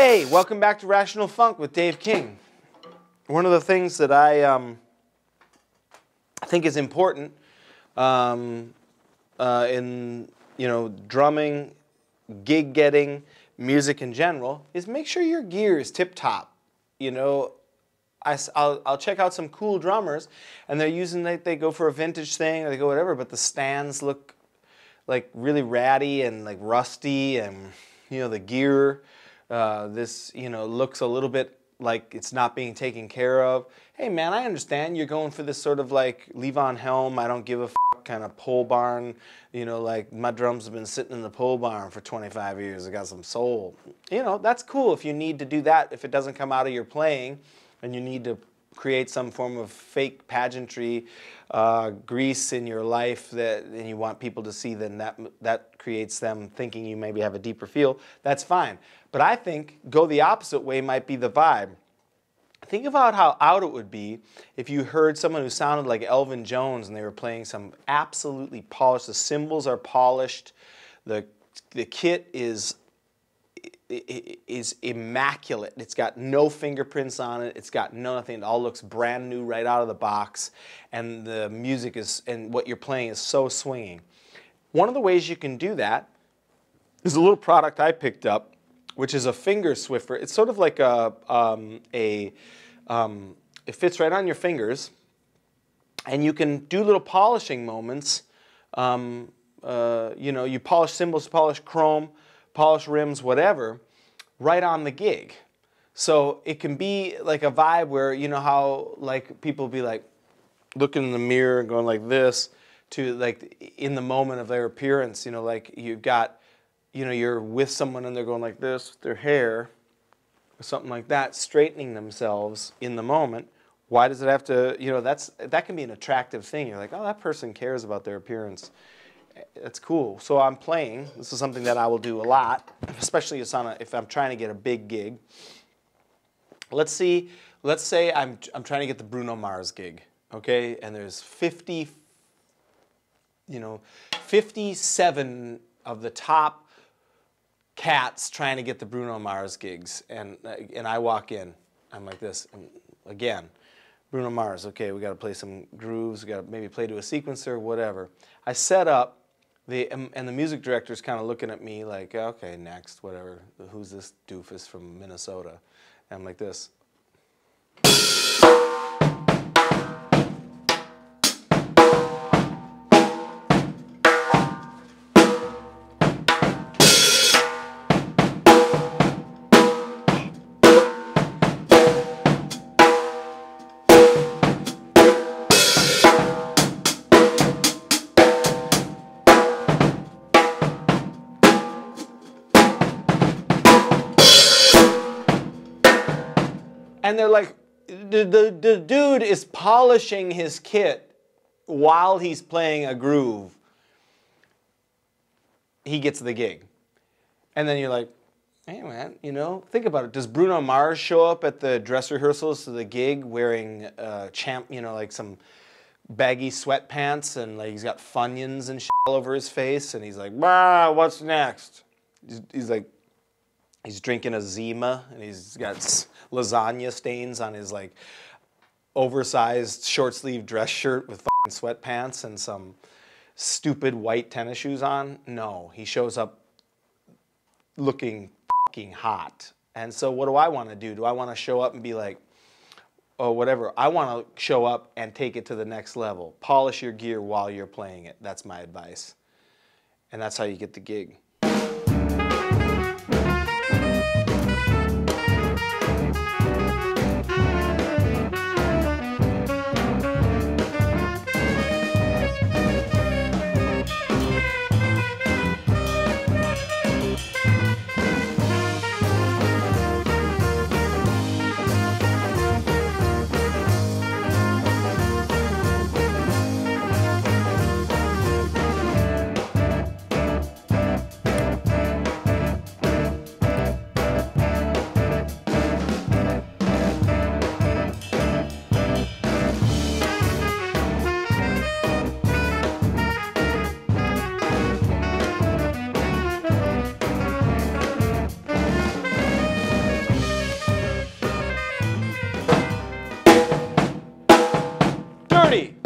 Hey, welcome back to Rational Funk with Dave King. One of the things that I think is important in drumming, gig getting, music in general is make sure your gear is tip top. You know, I'll check out some cool drummers and they're using they go for a vintage thing or they go whatever, but the stands look like really ratty and like rusty, and the gear. This looks a little bit like it's not being taken care of. Hey man, I understand you're going for this sort of like Levon Helm, I don't give a f kind of pole barn, like my drums have been sitting in the pole barn for 25 years, I got some soul. That's cool if you need to do that, if it doesn't come out of your playing and you need to create some form of fake pageantry, grease in your life and you want people to see, then that creates them thinking you maybe have a deeper feel. That's fine. But I think go the opposite way might be the vibe. Think about how out it would be if you heard someone who sounded like Elvin Jones and they were playing some absolutely polished. The cymbals are polished. The kit is immaculate. It's got no fingerprints on it. It's got nothing. It all looks brand new right out of the box. And the music and what you're playing is so swinging. One of the ways you can do that is a little product I picked up, which is a finger Swiffer. It's sort of like it fits right on your fingers, and you can do little polishing moments. You polish cymbals, polish chrome, polish rims, whatever, right on the gig. So it can be like a vibe where, how like people be like looking in the mirror and going like this to like in the moment of their appearance, like you've got, you're with someone and they're going like this with their hair or something like that, straightening themselves in the moment. Why does it have to, that can be an attractive thing. You're like, oh, that person cares about their appearance. That's cool. So I'm playing. This is something that I will do a lot, especially if I'm trying to get a big gig. Let's say I'm trying to get the Bruno Mars gig, okay? And there's 57 of the top cats trying to get the Bruno Mars gigs, and I walk in. I'm like this, and again, Bruno Mars. Okay, we got to play some grooves. We got to maybe play to a sequencer, whatever. I set up. And the music director's kind of looking at me like, okay, next, whatever. Who's this doofus from Minnesota? And I'm like this. And they're like, the dude is polishing his kit while he's playing a groove. He gets the gig. And then you're like, hey man, think about it. Does Bruno Mars show up at the dress rehearsals to the gig wearing like some baggy sweatpants and like he's got Funyuns and shit all over his face and he's like, bah, what's next? He's like, he's drinking a Zima and he's got lasagna stains on his like oversized short sleeve dress shirt with fucking sweatpants and some stupid white tennis shoes on. No, he shows up looking fucking hot. And so what do I want to do? Do I want to show up and be like, oh, whatever. I want to show up and take it to the next level. Polish your gear while you're playing it. That's my advice. And that's how you get the gig. party!